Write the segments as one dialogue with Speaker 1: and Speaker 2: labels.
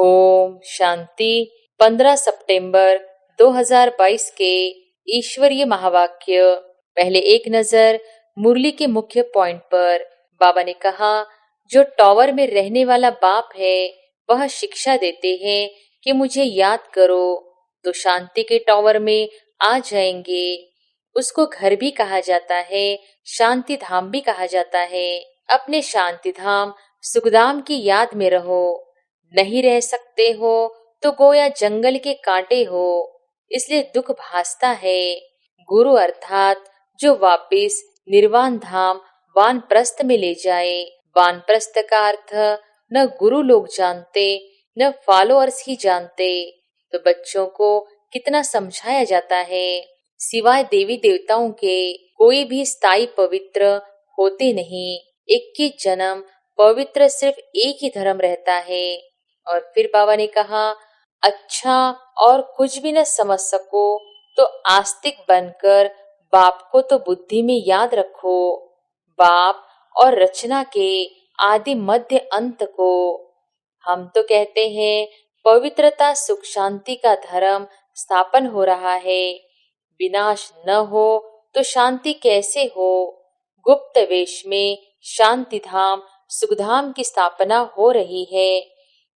Speaker 1: ओम शांति। 15 सितंबर 2022 के ईश्वरीय महावाक्य। पहले एक नजर मुरली के मुख्य पॉइंट पर। बाबा ने कहा, जो टॉवर में रहने वाला बाप है वह शिक्षा देते हैं कि मुझे याद करो तो शांति के टॉवर में आ जाएंगे। उसको घर भी कहा जाता है, शांति धाम भी कहा जाता है। अपने शांति धाम सुखधाम की याद में रहो। नहीं रह सकते हो तो गोया जंगल के कांटे हो, इसलिए दुख भासता है। गुरु अर्थात जो वापिस निर्वाण धाम वानप्रस्थ में ले जाए। वानप्रस्थ का अर्थ न गुरु लोग जानते न फॉलोअर्स ही जानते। तो बच्चों को कितना समझाया जाता है। सिवाय देवी देवताओं के कोई भी स्थायी पवित्र होते नहीं। 21 जन्म पवित्र सिर्फ एक ही धर्म रहता है। और फिर बाबा ने कहा, अच्छा और कुछ भी न समझ सको तो आस्तिक बनकर बाप को तो बुद्धि में याद रखो। बाप और रचना के आदि मध्य अंत को। हम तो कहते हैं पवित्रता सुख शांति का धर्म स्थापन हो रहा है। विनाश न हो तो शांति कैसे हो। गुप्त वेश में शांति धाम सुखधाम की स्थापना हो रही है।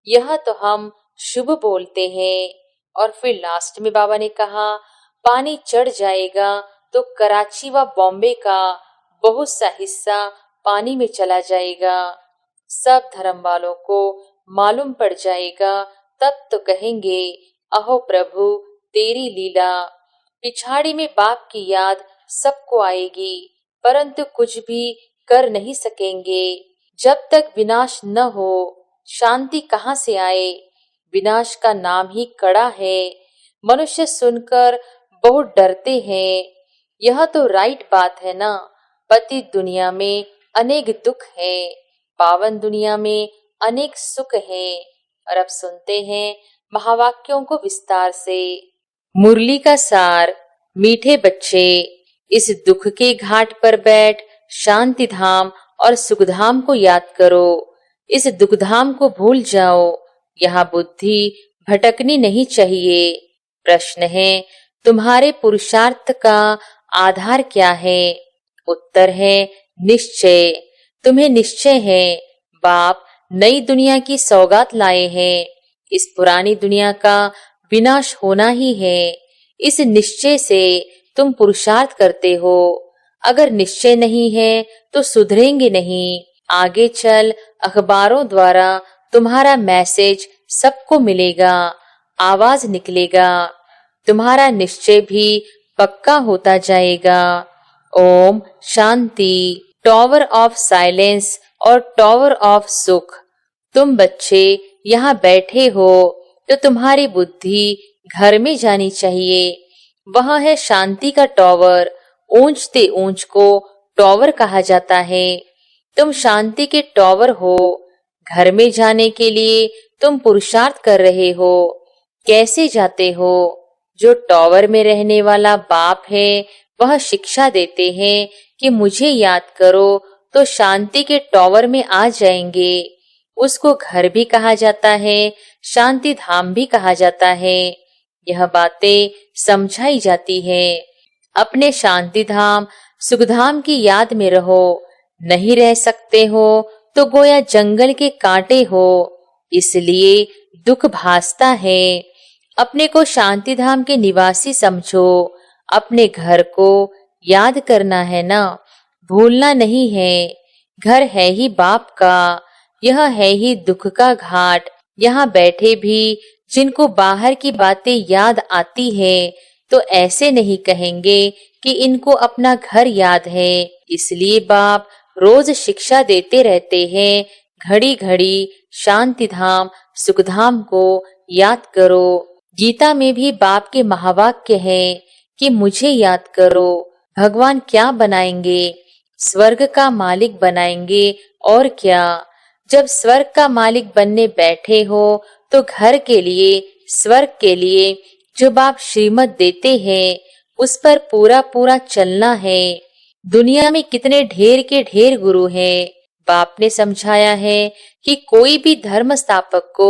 Speaker 1: यह तो हम शुभ बोलते हैं। और फिर लास्ट में बाबा ने कहा, पानी चढ़ जाएगा तो कराची व बॉम्बे का बहुत सा हिस्सा पानी में चला जाएगा। सब धर्म वालों को मालूम पड़ जाएगा। तब तो कहेंगे, अहो प्रभु तेरी लीला। पिछाड़ी में बाप की याद सबको आएगी, परंतु कुछ भी कर नहीं सकेंगे जब तक विनाश न हो। शांति कहाँ से आए। विनाश का नाम ही कड़ा है। मनुष्य सुनकर बहुत डरते हैं। यह तो राइट बात है ना। पति दुनिया में अनेक दुख है, पावन दुनिया में अनेक सुख है। और अब सुनते हैं महावाक्यों को विस्तार से। मुरली का सार। मीठे बच्चे, इस दुख के घाट पर बैठ शांति धाम और सुखधाम को याद करो। इस दुखधाम को भूल जाओ। यहाँ बुद्धि भटकनी नहीं चाहिए। प्रश्न है, तुम्हारे पुरुषार्थ का आधार क्या है। उत्तर है निश्चय। तुम्हें निश्चय है बाप नई दुनिया की सौगात लाए हैं। इस पुरानी दुनिया का विनाश होना ही है। इस निश्चय से तुम पुरुषार्थ करते हो। अगर निश्चय नहीं है तो सुधरेंगे नहीं। आगे चल अखबारों द्वारा तुम्हारा मैसेज सबको मिलेगा, आवाज निकलेगा। तुम्हारा निश्चय भी पक्का होता जाएगा। Om Shanti. Tower of silence और टॉवर ऑफ सुख। तुम बच्चे यहाँ बैठे हो तो तुम्हारी बुद्धि घर में जानी चाहिए। वह है शांति का टॉवर। ऊंचते ऊंच को टॉवर कहा जाता है। तुम शांति के टॉवर हो। घर में जाने के लिए तुम पुरुषार्थ कर रहे हो। कैसे जाते हो। जो टॉवर में रहने वाला बाप है वह शिक्षा देते हैं कि मुझे याद करो तो शांति के टॉवर में आ जाएंगे। उसको घर भी कहा जाता है, शांति धाम भी कहा जाता है। यह बातें समझाई जाती है। अपने शांति धाम सुखधाम की याद में रहो। नहीं रह सकते हो तो गोया जंगल के कांटे हो, इसलिए दुख भासता है। अपने को शांति धाम के निवासी समझो। अपने घर को याद करना है ना, भूलना नहीं है। घर है ही बाप का। यह है ही दुख का घाट। यहाँ बैठे भी जिनको बाहर की बातें याद आती है तो ऐसे नहीं कहेंगे कि इनको अपना घर याद है। इसलिए बाप रोज शिक्षा देते रहते हैं, घड़ी घड़ी शांति धाम सुखधाम को याद करो। गीता में भी बाप के महावाक्य है कि मुझे याद करो। भगवान क्या बनाएंगे, स्वर्ग का मालिक बनाएंगे और क्या। जब स्वर्ग का मालिक बनने बैठे हो तो घर के लिए, स्वर्ग के लिए जो बाप श्रीमत देते हैं उस पर पूरा पूरा चलना है। दुनिया में कितने ढेर के ढेर गुरु हैं। बाप ने समझाया है कि कोई भी धर्म स्थापक को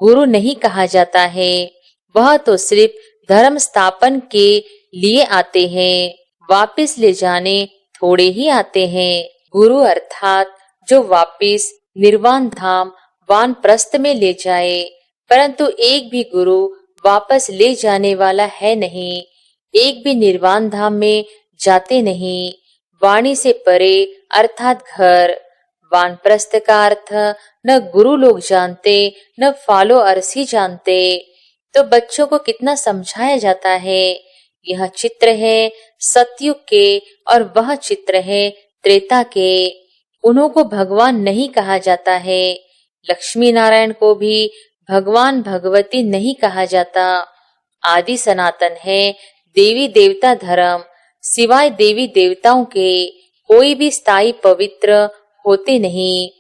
Speaker 1: गुरु नहीं कहा जाता है। वह तो सिर्फ धर्म स्थापन के लिए आते हैं, वापस ले जाने थोड़े ही आते हैं। गुरु अर्थात जो वापस निर्वाण धाम वानप्रस्थ में ले जाए, परंतु एक भी गुरु वापस ले जाने वाला है नहीं, एक भी निर्वाण धाम में जाते नहीं। वाणी से परे अर्थात घर। वानप्रस्थ का अर्थ न गुरु लोग जानते न फॉलोअर्स ही जानते। तो बच्चों को कितना समझाया जाता है। यह चित्र है सतयुग के और वह चित्र है त्रेता के। उन्हों को भगवान नहीं कहा जाता है। लक्ष्मी नारायण को भी भगवान भगवती नहीं कहा जाता। आदि सनातन है देवी देवता धर्म। सिवाय देवी देवताओं के कोई भी स्थायी पवित्र होते नहीं।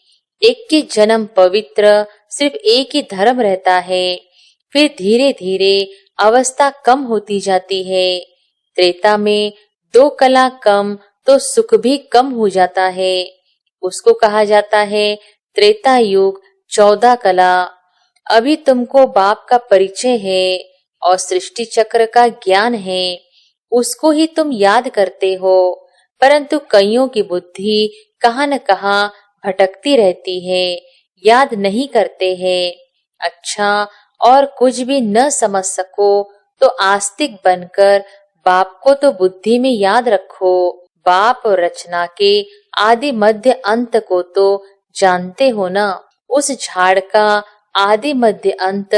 Speaker 1: एक के जन्म पवित्र सिर्फ एक ही धर्म रहता है, फिर धीरे धीरे अवस्था कम होती जाती है। त्रेता में 2 कला कम तो सुख भी कम हो जाता है। उसको कहा जाता है त्रेता युग 14 कला। अभी तुमको बाप का परिचय है और सृष्टि चक्र का ज्ञान है, उसको ही तुम याद करते हो, परंतु कईयों की बुद्धि कहाँ न कहाँ भटकती रहती है, याद नहीं करते हैं। अच्छा, और कुछ भी न समझ सको तो आस्तिक बनकर बाप को तो बुद्धि में याद रखो। बाप और रचना के आदि मध्य अंत को तो जानते हो ना। उस झाड़ का आदि मध्य अंत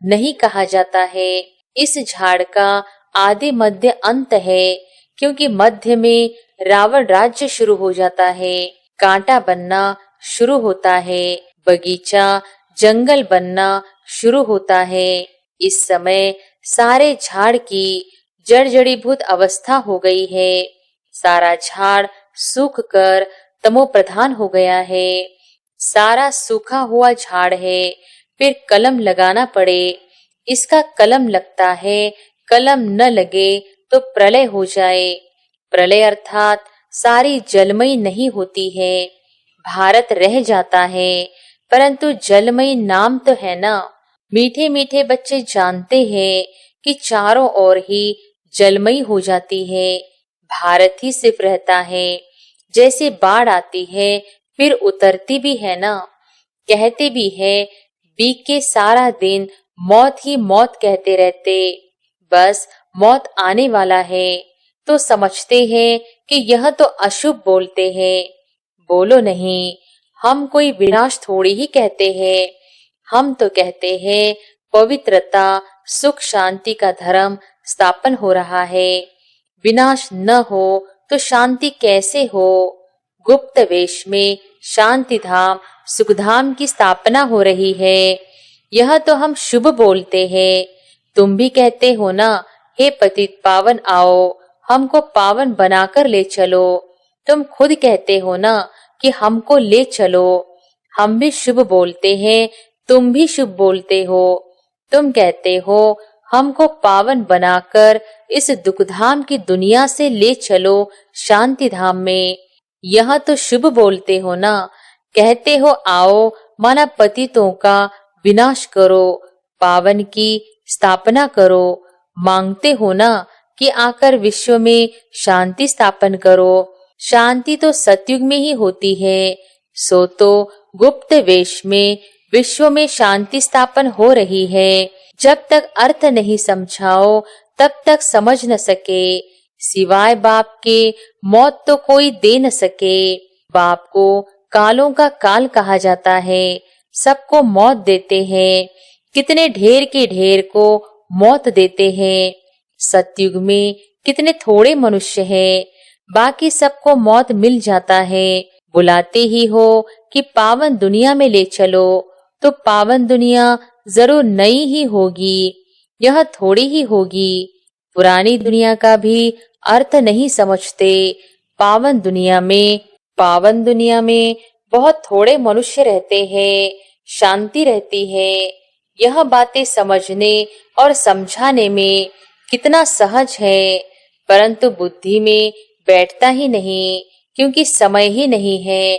Speaker 1: नहीं कहा जाता है। इस झाड़ का आदि मध्य अंत है, क्योंकि मध्य में रावण राज्य शुरू हो जाता है, कांटा बनना शुरू होता है, बगीचा जंगल बनना शुरू होता है। इस समय सारे झाड़ की जड़ जड़ीभूत अवस्था हो गई है। सारा झाड़ सूख कर तमो प्रधान हो गया है। सारा सूखा हुआ झाड़ है, फिर कलम लगाना पड़े। इसका कलम लगता है, कलम न लगे तो प्रलय हो जाए। प्रलय अर्थात सारी जलमयी नहीं होती है, भारत रह जाता है, परंतु जलमयी नाम तो है ना। मीठे मीठे बच्चे जानते हैं कि चारों ओर ही जलमयी हो जाती है, भारत ही सिर्फ रहता है। जैसे बाढ़ आती है फिर उतरती भी है ना। कहते भी है बीत के सारा दिन मौत ही मौत कहते रहते, बस मौत आने वाला है तो समझते हैं कि यह तो अशुभ बोलते हैं। बोलो नहीं, हम कोई विनाश थोड़ी ही कहते हैं। हम तो कहते हैं पवित्रता सुख शांति का धर्म स्थापन हो रहा है। विनाश न हो तो शांति कैसे हो। गुप्त वेश में शांति धाम सुखधाम की स्थापना हो रही है। यह तो हम शुभ बोलते हैं। तुम भी कहते हो ना, हे पतित पावन आओ, हमको पावन बनाकर ले चलो। तुम खुद कहते हो ना कि हमको ले चलो। हम भी शुभ बोलते हैं, तुम भी शुभ बोलते हो। तुम कहते हो हमको पावन बनाकर इस दुखधाम की दुनिया से ले चलो शांति धाम में। यह तो शुभ बोलते हो ना। कहते हो आओ, माना पतितों का विनाश करो, पावन की स्थापना करो। मांगते हो ना कि आकर विश्व में शांति स्थापन करो। शांति तो सतयुग में ही होती है, सो तो गुप्त वेश में विश्व में शांति स्थापन हो रही है। जब तक अर्थ नहीं समझाओ तब तक समझ न सके। सिवाय बाप के मौत तो कोई दे न सके। बाप को कालों का काल कहा जाता है, सबको मौत देते हैं। कितने ढेर के ढेर को मौत देते हैं। सतयुग में कितने थोड़े मनुष्य हैं, बाकी सबको मौत मिल जाता है। बुलाते ही हो कि पावन दुनिया में ले चलो, तो पावन दुनिया जरूर नई ही होगी, यह थोड़ी ही होगी। पुरानी दुनिया का भी अर्थ नहीं समझते। पावन दुनिया में बहुत थोड़े मनुष्य रहते हैं, शांति रहती है। यह बातें समझने और समझाने में कितना सहज है, परंतु बुद्धि में बैठता ही नहीं, क्योंकि समय ही नहीं है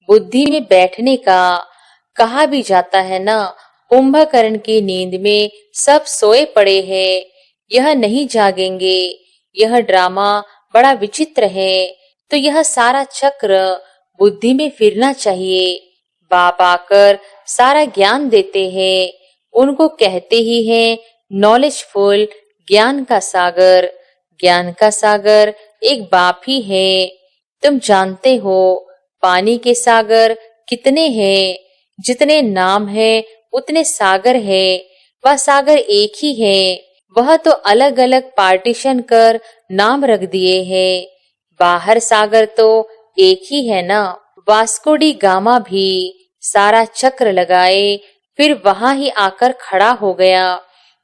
Speaker 1: बुद्धि में बैठने का। कहा भी जाता है ना, कुंभकर्ण की नींद में सब सोए पड़े हैं, यह नहीं जागेंगे। यह ड्रामा बड़ा विचित्र है। तो यह सारा चक्र बुद्धि में फिरना चाहिए। बाप आकर सारा ज्ञान देते हैं। उनको कहते ही हैं नॉलेजफुल, ज्ञान का सागर। ज्ञान का सागर एक बाप ही है। तुम जानते हो पानी के सागर कितने हैं? जितने नाम है उतने सागर है। वह सागर एक ही है। वह तो अलग अलग पार्टीशन कर नाम रख दिए हैं। बाहर सागर तो एक ही है ना। वास्को डी गामा भी सारा चक्र लगाए, फिर वहां ही आकर खड़ा हो गया।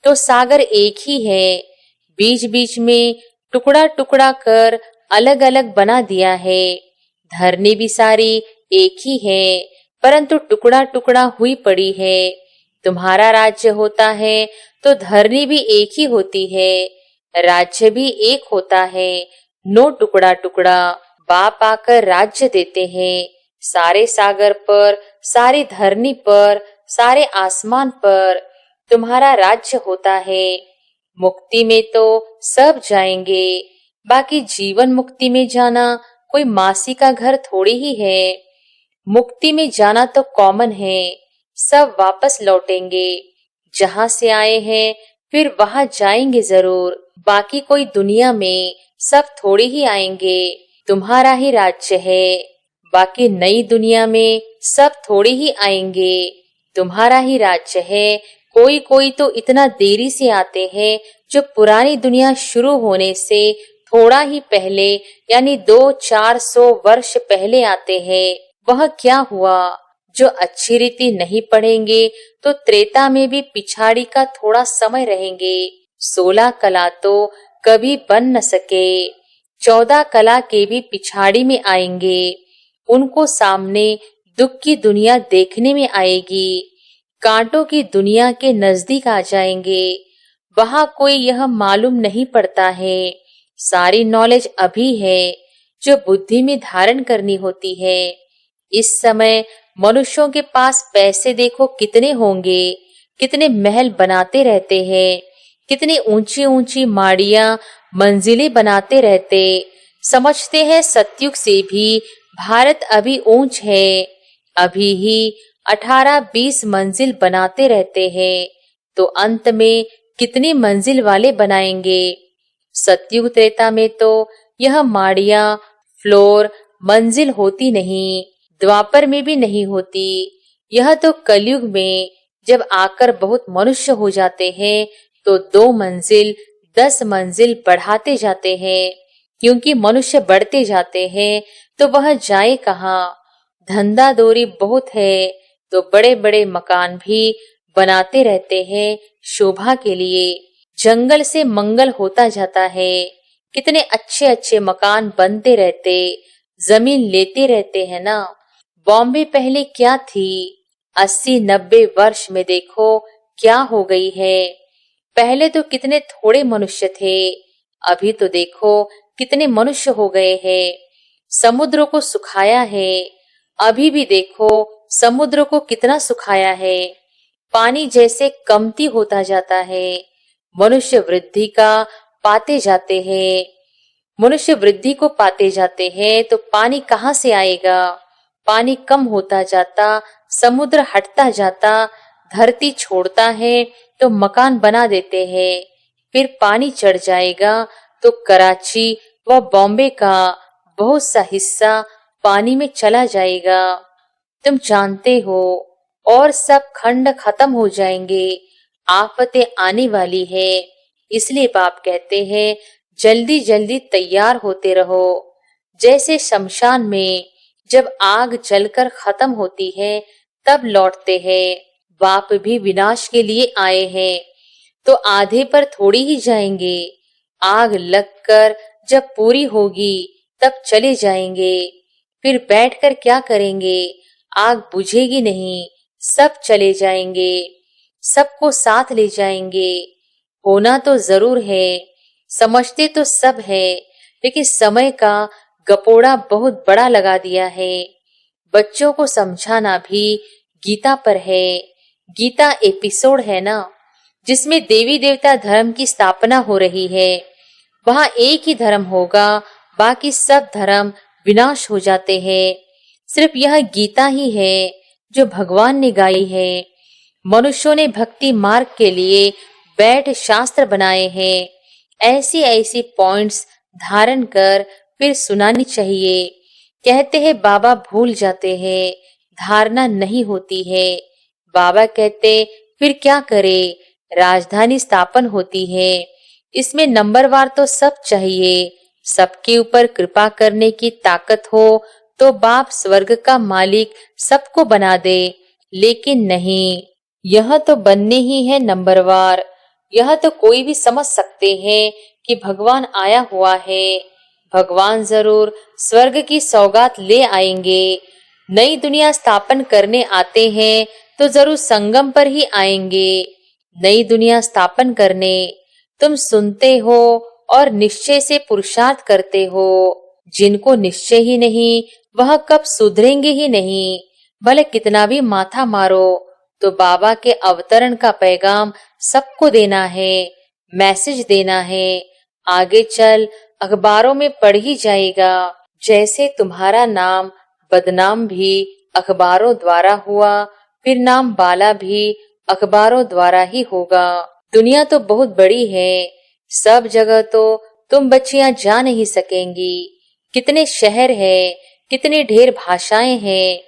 Speaker 1: तो सागर एक ही है। बीच बीच में टुकड़ा टुकड़ा कर अलग अलग बना दिया है। धरनी भी सारी एक ही है, परंतु टुकड़ा टुकड़ा हुई पड़ी है। तुम्हारा राज्य होता है तो धरनी भी एक ही होती है, राज्य भी एक होता है। नो टुकड़ा टुकड़ा। बाप आकर राज्य देते हैं सारे सागर पर, सारी धरनी पर, सारे आसमान पर तुम्हारा राज्य होता है। मुक्ति में तो सब जाएंगे, बाकी जीवन मुक्ति में जाना कोई मासी का घर थोड़ी ही है। मुक्ति में जाना तो कॉमन है, सब वापस लौटेंगे। जहां से आए हैं फिर वहां जाएंगे जरूर। बाकी कोई दुनिया में सब थोड़ी ही आएंगे। तुम्हारा ही राज्य है। बाकी नई दुनिया में सब थोड़ी ही आएंगे। तुम्हारा ही राज्य है। कोई कोई तो इतना देरी से आते हैं जो पुरानी दुनिया शुरू होने से थोड़ा ही पहले, यानी 200-400 वर्ष पहले आते हैं। वह क्या हुआ? जो अच्छी रीति नहीं पढ़ेंगे तो त्रेता में भी पिछाड़ी का थोड़ा समय रहेंगे। 16 कला तो कभी बन न सके। 14 कला के भी पिछाड़ी में आएंगे। उनको सामने दुख की दुनिया देखने में आएगी। कांटों की दुनिया के नजदीक आ जाएंगे। वहां कोई यह मालूम नहीं पड़ता है। सारी नॉलेज अभी है जो बुद्धि में धारण करनी होती है। इस समय मनुष्यों के पास पैसे देखो कितने होंगे, कितने महल बनाते रहते हैं, कितनी ऊंची ऊंची माड़ियां मंजिलें बनाते रहते। समझते हैं सतयुग से भी भारत अभी ऊंच है। अभी ही 18-20 मंजिल बनाते रहते हैं, तो अंत में कितनी मंजिल वाले बनाएंगे। सतयुग त्रेता में तो यह माड़ियां, फ्लोर, मंजिल होती नहीं। द्वापर में भी नहीं होती। यह तो कलयुग में जब आकर बहुत मनुष्य हो जाते हैं तो 2 मंजिल 10 मंजिल बढ़ाते जाते हैं। क्योंकि मनुष्य बढ़ते जाते हैं तो वह जाए कहाँ। धंधा दौरी बहुत है तो बड़े बड़े मकान भी बनाते रहते हैं शोभा के लिए। जंगल से मंगल होता जाता है। कितने अच्छे अच्छे मकान बनते रहते, जमीन लेते रहते हैं ना। बॉम्बे पहले क्या थी? 80-90 वर्ष में देखो क्या हो गई है। पहले तो कितने थोड़े मनुष्य थे, अभी तो देखो कितने मनुष्य हो गए हैं। समुद्र को सुखाया है, अभी भी देखो समुद्र को कितना सुखाया है। पानी जैसे कमती होता जाता है। मनुष्य वृद्धि का पाते जाते हैं। मनुष्य वृद्धि को पाते जाते हैं तो पानी कहाँ से आएगा? पानी कम होता जाता, समुद्र हटता जाता, धरती छोड़ता है तो मकान बना देते हैं। फिर पानी चढ़ जाएगा तो कराची व बॉम्बे का बहुत सा हिस्सा पानी में चला जाएगा। तुम जानते हो, और सब खंड खत्म हो जाएंगे। आफतें आने वाली है। इसलिए बाप कहते हैं जल्दी जल्दी तैयार होते रहो। जैसे शमशान में जब आग जलकर खत्म होती है तब लौटते हैं। बाप भी विनाश के लिए आए हैं तो आधे पर थोड़ी ही जाएंगे। आग लगकर जब पूरी होगी तब चले जाएंगे। फिर बैठकर क्या करेंगे? आग बुझेगी नहीं, सब चले जाएंगे। सबको साथ ले जाएंगे। होना तो जरूर है, समझते तो सब है, लेकिन समय का गपोड़ा बहुत बड़ा लगा दिया है। बच्चों को समझाना भी गीता पर है। गीता एपिसोड है ना, जिसमें देवी देवता धर्म की स्थापना हो रही है। वहाँ एक ही धर्म होगा, बाकी सब धर्म विनाश हो जाते हैं। सिर्फ यह गीता ही है जो भगवान ने गाई है। मनुष्यों ने भक्ति मार्ग के लिए बैठ शास्त्र बनाए हैं। ऐसी ऐसी पॉइंट्स धारण कर फिर सुनानी चाहिए। कहते हैं बाबा भूल जाते हैं, धारणा नहीं होती है। बाबा कहते फिर क्या करे, राजधानी स्थापन होती है। इसमें नंबरवार तो सब चाहिए। सबके ऊपर कृपा करने की ताकत हो तो बाप स्वर्ग का मालिक सबको बना दे, लेकिन नहीं, यह तो बनने ही है नंबरवार। यह तो कोई भी समझ सकते हैं कि भगवान आया हुआ है। भगवान जरूर स्वर्ग की सौगात ले आएंगे। नई दुनिया स्थापन करने आते हैं तो जरूर संगम पर ही आएंगे नई दुनिया स्थापन करने। तुम सुनते हो और निश्चय से पुरुषार्थ करते हो। जिनको निश्चय ही नहीं, वह कब सुधरेंगे ही नहीं। भले कितना भी माथा मारो, तो बाबा के अवतरण का पैगाम सबको देना है, मैसेज देना है। आगे चल अखबारों में पढ़ ही जाएगा। जैसे तुम्हारा नाम बदनाम भी अखबारों द्वारा हुआ, फिर नाम बाला भी अखबारों द्वारा ही होगा। दुनिया तो बहुत बड़ी है, सब जगह तो तुम बच्चियां जा नहीं सकेंगी। कितने शहर है, कितनी ढेर भाषाएं हैं।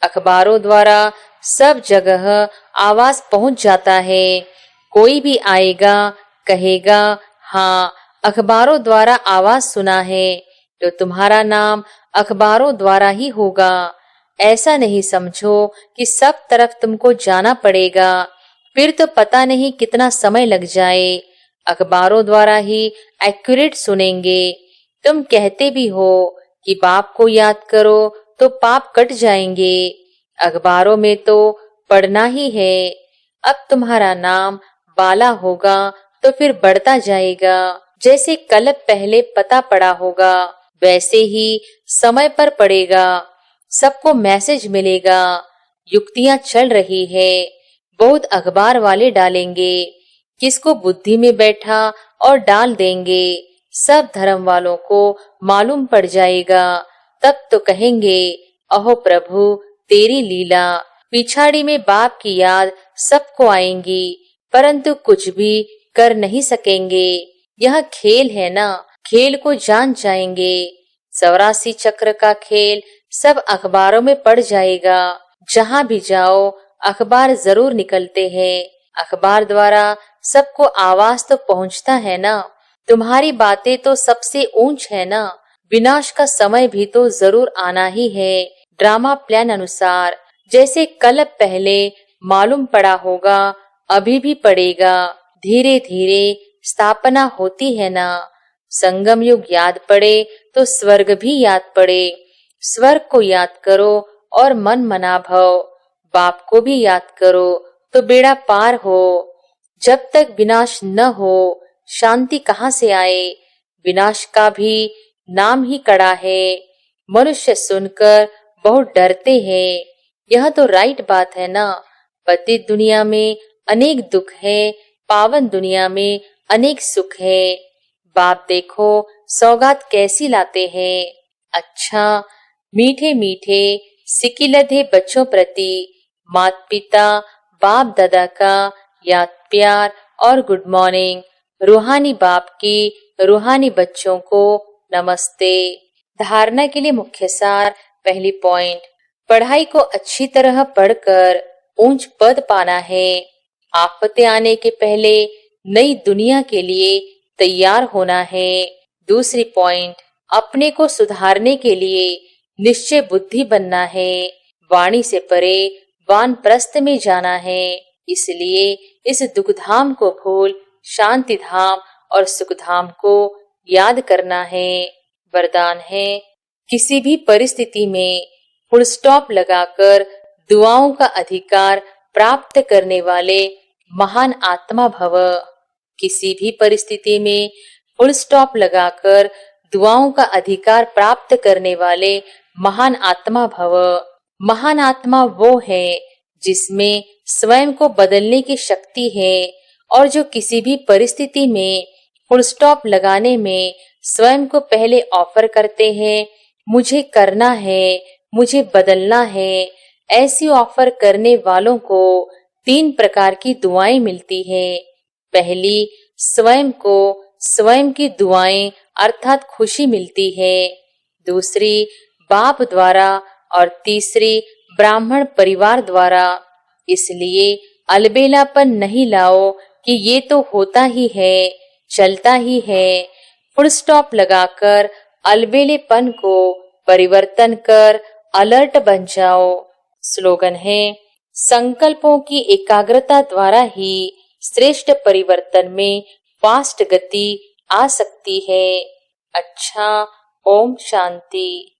Speaker 1: अखबारों द्वारा सब जगह आवाज पहुंच जाता है। कोई भी आएगा, कहेगा हाँ अखबारों द्वारा आवाज सुना है, तो तुम्हारा नाम अखबारों द्वारा ही होगा। ऐसा नहीं समझो कि सब तरफ तुमको जाना पड़ेगा, फिर तो पता नहीं कितना समय लग जाए। अखबारों द्वारा ही एक्यूरेट सुनेंगे। तुम कहते भी हो कि बाप को याद करो तो पाप कट जाएंगे। अखबारों में तो पढ़ना ही है। अब तुम्हारा नाम बाला होगा तो फिर बढ़ता जाएगा। जैसे कल पहले पता पड़ा होगा, वैसे ही समय पर पड़ेगा। सबको मैसेज मिलेगा। युक्तियां चल रही है, बहुत अखबार वाले डालेंगे। किसको बुद्धि में बैठा और डाल देंगे। सब धर्म वालों को मालूम पड़ जाएगा। तब तो कहेंगे अहो प्रभु तेरी लीला। पिछाड़ी में बाप की याद सबको आएंगी, परंतु कुछ भी कर नहीं सकेंगे। यह खेल है ना, खेल को जान जाएंगे। 84 चक्र का खेल सब अखबारों में पड़ जाएगा। जहाँ भी जाओ अखबार जरूर निकलते हैं। अखबार द्वारा सबको आवाज तो पहुँचता है ना। तुम्हारी बातें तो सबसे ऊंच है ना। विनाश का समय भी तो जरूर आना ही है, ड्रामा प्लान अनुसार। जैसे कल पहले मालूम पड़ा होगा, अभी भी पड़ेगा। धीरे धीरे स्थापना होती है ना। संगम युग याद पड़े तो स्वर्ग भी याद पड़े। स्वर्ग को याद करो और मन मना भव। बाप को भी याद करो तो बेड़ा पार हो। जब तक विनाश न हो, शांति कहाँ से आए। विनाश का भी नाम ही कड़ा है। मनुष्य सुनकर बहुत डरते हैं। यह तो राइट बात है ना। पतित दुनिया में अनेक दुख है, पावन दुनिया में अनेक सुख है। बाप देखो सौगात कैसी लाते हैं। अच्छा, मीठे मीठे सिकिलधे बच्चों प्रति माता पिता बाप दादा का याद प्यार और गुड मॉर्निंग। रूहानी बाप की रूहानी बच्चों को नमस्ते। धारणा के लिए मुख्य सार। पहली पॉइंट, पढ़ाई को अच्छी तरह पढ़कर ऊंच पद पाना है। आफतें आने के पहले नई दुनिया के लिए तैयार होना है। दूसरी पॉइंट, अपने को सुधारने के लिए निश्चय बुद्धि बनना है। वाणी से परे वानप्रस्थ में जाना है। इसलिए इस दुख धाम को भूल शांति धाम और सुख धाम को याद करना है। वरदान है, किसी भी परिस्थिति में फुल स्टॉप लगाकर दुआओं का अधिकार प्राप्त करने वाले महान आत्मा भव। किसी भी परिस्थिति में फुल स्टॉप लगाकर दुआओं का अधिकार प्राप्त करने वाले महान आत्मा भव। महान आत्मा वो है जिसमें स्वयं को बदलने की शक्ति है और जो किसी भी परिस्थिति में फुल स्टॉप लगाने में स्वयं को पहले ऑफर करते हैं, मुझे करना है, मुझे बदलना है। ऐसी ऑफर करने वालों को 3 प्रकार की दुआएं मिलती हैं। पहली, स्वयं को स्वयं की दुआएं अर्थात खुशी मिलती है। दूसरी, बाप द्वारा और तीसरी, ब्राह्मण परिवार द्वारा। इसलिए अलबेलापन नहीं लाओ कि ये तो होता ही है, चलता ही है। फुल स्टॉप लगाकर अलबेलेपन को परिवर्तन कर अलर्ट बन जाओ। स्लोगन है, संकल्पों की एकाग्रता द्वारा ही श्रेष्ठ परिवर्तन में फास्ट गति आ सकती है। अच्छा, ओम शांति।